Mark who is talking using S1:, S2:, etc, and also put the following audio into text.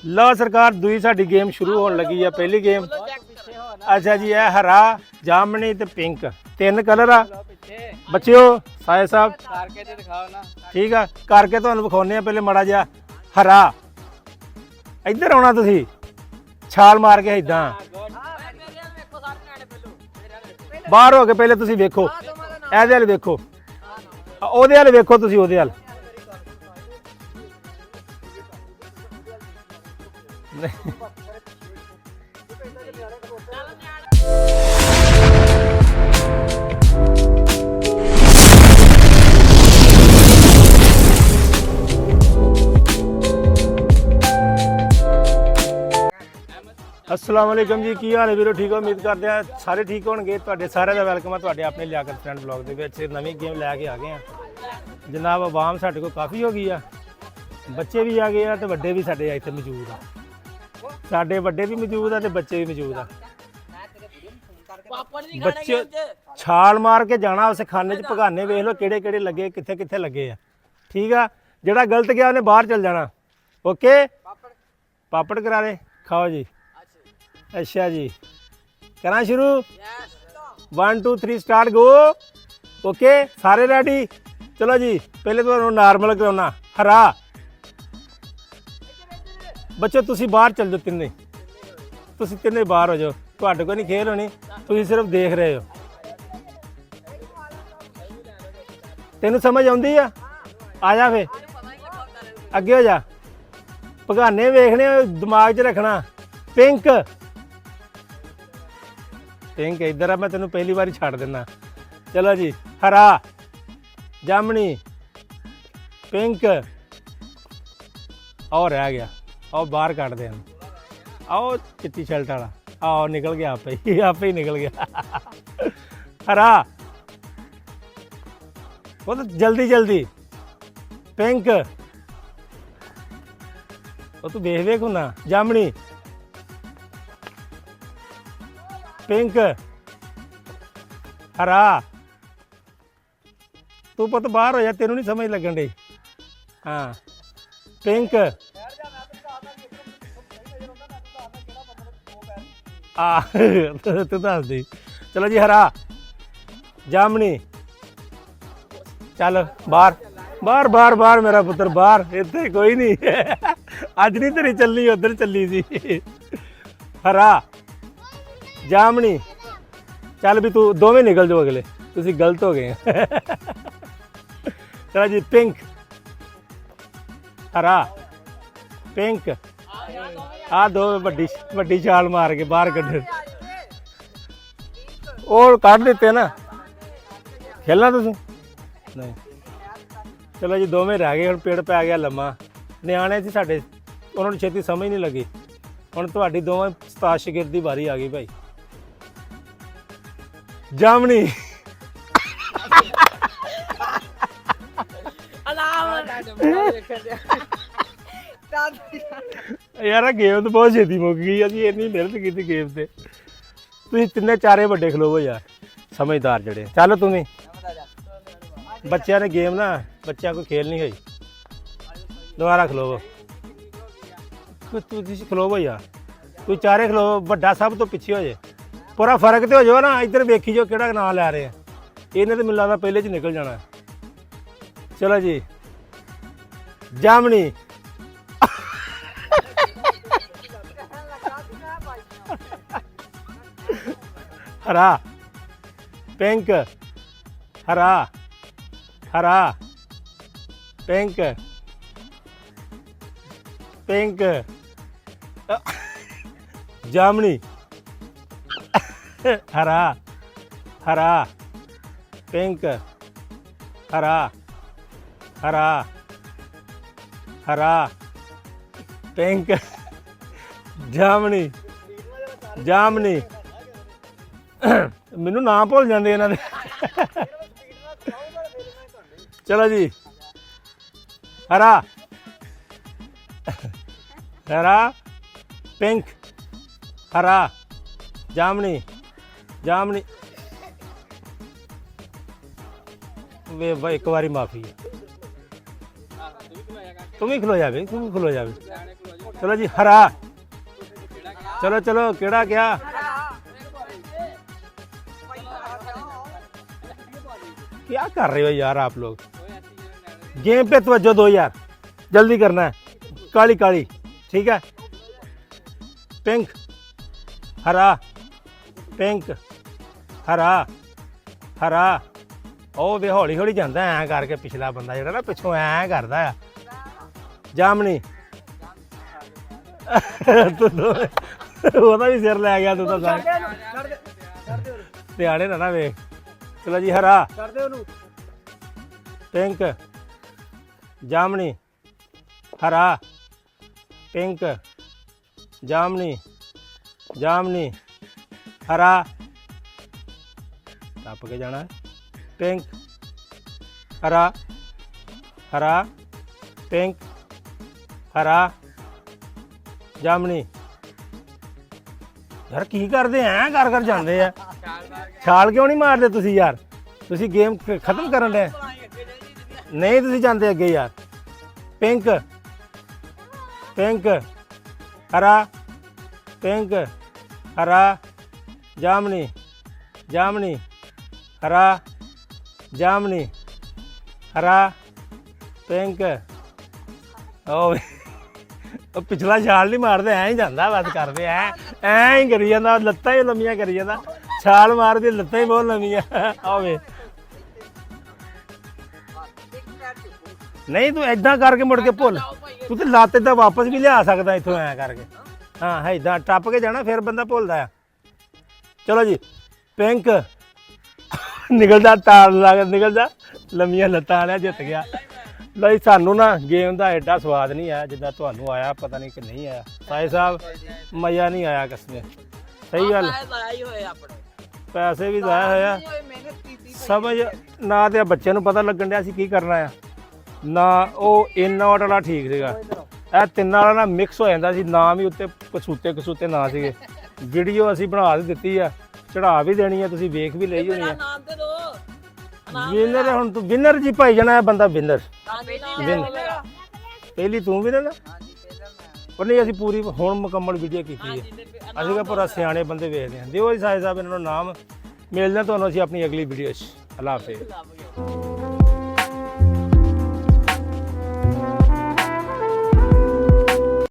S1: लो सरकार दूई साडी गेम शुरू होने लगी है। पहली गेम अच्छा जी है हरा जामनी ते पिंक 3 कलर आ बच्चिओ साए साहब ठीक है करके तुहानू विखाउने पहले माड़ा जिहा हरा इधर आना तुसी छाल मार के इदां बाहर हो के पहले तुसी वेखो एहदे हल वेखो ओहदे हल वेखो तुसी ओहदे हल अस्सलाम वालेकुम जी की हाल है वीरो ठीक हो उम्मीद करते हैं सारे ठीक होंगे तुहाडे सारे दा वेलकम है तुहाडे अपने लियाकत फ्रेंड ब्लॉग दे विच नवी गेम लैके आ गए हैं जनाब आवाम साडे कोल काफ़ी हो गई है बच्चे भी आ गए हैं तो वड्डे भी साडे इत्थे मौजूद है साडे वड्डे भी मौजूद है तो बच्चे भी मौजूद है बच्चे छाल मार के जाना उस खाने च भगाने वेख लो किहड़े किहड़े लगे कित्थे कित्थे लगे है ठीक है जिहड़ा गलत गया उन्हें बाहर चल जाना ओके पापड़ करारे खाओ जी अच्छा जी करा शुरू 1 2 3 स्टार्ट गो ओके सारे रेडी चलो जी पहले तो नॉर्मल कराना हरा बच्चों तुसी बाहर चल जाओ तिन्ने तुसी तिन्ने बाहर हो जाओ तुहाडे कोल नहीं खेल होनी तुसी सिर्फ देख रहे हो तेनू समझ आउंदी आ जा फिर अगे हो जा भगाने वेखने दिमाग च रखना पिंक पिंक इधर आ मैं तेन पहली बार छड़ देना चलो जी हरा जामनी पिंक और रह गया आओ बाहर काट दे आओ चिट्टी शर्ट वाला आओ निकल गया आप ही निकल गया हरा वो तो जल्दी जल्दी पिंक वो तू वेख वेख होना जामनी पिंक हरा तू पुत बाहर हो जा तेनू नहीं समझ लगन डी हाँ पिंक तू दस दी चलो जी हरा जामनी चल बाहर बाहर बाहर बाहर मेरा पुत्र बाहर इतने कोई नहीं अज नहीं तेरी चलनी उधर चली सी हरा जामनी चल भी तू दोवें निकल जाओ अगले तुसी गलत हो गए चलो जी पिंक हरा पिंक आ दो वड्डी वड्डी छाल मार के बाहर कढ़ और काट देते ना खेलना तुसी नहीं चलो जी दोवें रह गए हुण पेड़ पै गया लम्मा नियाणे सी साडे उन्होंने छेती समझ नहीं लगी हुण तुहाडी दोवें उस्ताद शागिर्द दी बारी आ गई भाई जामनी यार गेम तो बहुत छेती मुक गई अभी इन्नी मेहनत की गेम से तुम तिन्ने चारे बड़े खलोवो यार समझदार जड़े चलो तुम्हें बच्चों ने गेम ना बच्चों को खेल नहीं गई दोबारा खलोवो खलोवो यार तू चारे खलोवो बड़ा सब तो पिछे हो जाए पूरा फर्क तो हो जाओ ना इधर वेखी जो केड़ा नाम लै रहे हैं इन्हें तो मिलता पहले च निकल जाना चलो जी जामनी हरा पिंक हरा हरा पिंक पिंक जामनी हरा हरा पिंक हरा हरा हरा पिंक जामनी जामनी मैनू नाम भुल जाते इन्होंने चलो जी हरा हरा पिंक हरा जामनी जामनी वे एक बारी माफी है ਤੂੰ ਵੀ ਖਲੋ ਜਾਵੇ ਤੂੰ ਵੀ ਖਲੋ ਜਾਵੇ ਚਲੋ ਜੀ ਹਰਾ ਚਲੋ ਚਲੋ ਕਿਹੜਾ ਗਿਆ क्या कर रहे हो यार आप लोग गेम पे तवज्जो दो यार जल्दी करना है काली काली ठीक है पिंक हरा पिंक हरा हरा ਉਹ ਵੇ ਹੌਲੀ ਹੌਲੀ ਜਾਂਦਾ ਐ ਕਰਕੇ ਪਿਛਲਾ ਬੰਦਾ ਜਿਹੜਾ ਨਾ ਪਿੱਛੋਂ ਐ ਕਰਦਾ ਆ ਜਾਮਣੀ ਉਹਦਾ ਵੀ ਸਿਰ ਲੈ ਗਿਆ ਤੂੰ ਤਾਂ ਧਿਆਣੇ ਨਾ ਵੇਖ ਚਲੋ ਜੀ ਹਰਾ ਕਰਦੇ ਉਹਨੂੰ ਪਿੰਕ ਜਾਮਣੀ ਹਰਾ ਪਿੰਕ ਜਾਮਣੀ ਜਾਮਣੀ ਹਰਾ ਟੱਪ ਕੇ ਜਾਣਾ ਪਿੰਕ ਹਰਾ ਹਰਾ ਪਿੰਕ ਹਰਾ ਜਾਮਣੀ ਯਾਰ ਕੀ ਕਰਦੇ ਐ ਕਰ ਕਰ ਜਾਂਦੇ ਆ ਛਾਲ ਕਿਉਂ ਨਹੀਂ ਮਾਰਦੇ ਤੁਸੀਂ ਯਾਰ ਤੁਸੀਂ ਗੇਮ ਖਤਮ ਕਰਨ ਦੇ ਨਹੀਂ ਤੁਸੀਂ ਜਾਂਦੇ ਅੱਗੇ ਯਾਰ ਪਿੰਕ ਪਿੰਕ ਹਰਾ ਪਿੰਕ ਹਰਾ ਜਾਮਣੀ ਜਾਮਣੀ ਹਰਾ ਜਾਮਣੀ ਹਰਾ ਪਿੰਕ ਉਹ ਪਿਛਲਾ ਛਾਲ ਨਹੀਂ ਮਾਰਦੇ ਐਂ ਹੀ ਜਾਂਦਾ ਬਸ ਕਰਦੇ ਐਂ ਹੀ ਕਰੀ ਜਾਂਦਾ ਲੱਤਾਂ ਹੀ ਲੰਮੀਆਂ ਕਰੀ ਜਾਂਦਾ ਛਾਲ ਮਾਰਦੀ ਲੱਤਾਂ ਹੀ ਬਹੁਤ ਲੰਮੀਆਂ ਆਵੇ ਨਹੀਂ ਤੂੰ ਏਦਾਂ ਕਰਕੇ ਮੁੜ ਕੇ ਭੁੱਲ ਤੂੰ ਤੇ ਲੱਤ ਏਦਾਂ ਵਾਪਸ ਵੀ ਲਿਆ ਸਕਦਾ ਇੱਥੋਂ ਐਂ ਕਰਕੇ ਹਾਂ ਹੈ ਏਦਾਂ ਟੱਪ ਕੇ ਜਾਣਾ ਫਿਰ ਬੰਦਾ ਭੁੱਲਦਾ ਆ ਚਲੋ ਜੀ ਪਿੰਕ ਨਿਕਲਦਾ ਤਾਲ ਲੱਗ ਨਿਕਲਦਾ ਲੰਮੀਆਂ ਲੱਤਾਂ ਵਾਲਿਆ ਜਿੱਤ ਗਿਆ ਲਈ ਸਾਨੂੰ ਨਾ ਗੇਮ ਦਾ ਐਡਾ ਸਵਾਦ ਨਹੀਂ ਆਇਆ ਜਿੱਦਾਂ ਤੁਹਾਨੂੰ ਆਇਆ ਪਤਾ ਨਹੀਂ ਕਿ ਨਹੀਂ ਆਇਆ ਸਾਈ ਸਾਹਿਬ ਮਜ਼ਾ ਨਹੀਂ ਆਇਆ ਕਿਸਨੇ ਸਹੀ ਗੱਲ ਪੈਸੇ ਵੀ ਜ਼ਾਇਆ ਹੋਇਆ ਸਮਝ ਨਾ ਤੇ ਬੱਚਿਆਂ ਨੂੰ ਪਤਾ ਲੱਗਣ ਡਿਆ ਸੀ ਕੀ ਕਰਨਾ ਆ ਨਾ ਉਹ ਇਨੋਟ ਵਾਲਾ ਠੀਕ ਸੀਗਾ ਇਹ ਤਿੰਨਾਂ ਵਾਲਾ ਨਾ ਮਿਕਸ ਹੋ ਜਾਂਦਾ ਸੀ ਨਾਮ ਵੀ ਉੱਤੇ ਕਸੂਤੇ ਨਾ ਸੀਗੇ ਵੀਡੀਓ ਅਸੀਂ ਬਣਾ ਦਿੱਤੀ ਆ ਚੜਾ ਵੀ ਦੇਣੀ ਆ ਤੁਸੀਂ ਵੇਖ ਵੀ ਲਈ ਹੋਣੀ ਆ ਵਿਨਰ ਹੁਣ ਤੂੰ ਵਿਨਰ ਜੀ ਭਾਈ ਜਾਣਾ ਹੈ ਬੰਦਾ ਵਿਨਰ ਪਹਿਲੀ ਤੂੰ ਵੀ ਨਾ ਪਰ ਨਹੀਂ ਅਸੀਂ ਪੂਰੀ ਹੁਣ ਮੁਕੰਮਲ ਵੀਡੀਓ ਕੀਤੀ ਹੈ ਅਸੀਂ ਕਿਹਾ ਪੂਰਾ ਸਿਆਣੇ ਬੰਦੇ ਵੇਖਦੇ ਹਾਂ ਦਿਓ ਜੀ ਸਾਹਿਬ ਇਹਨਾਂ ਨੂੰ ਨਾਮ ਮਿਲਦੇ ਤੁਹਾਨੂੰ ਅਸੀਂ ਆਪਣੀ ਅਗਲੀ ਵੀਡੀਓ 'ਚ ਅੱਲਾ ਹਾਫਿਜ਼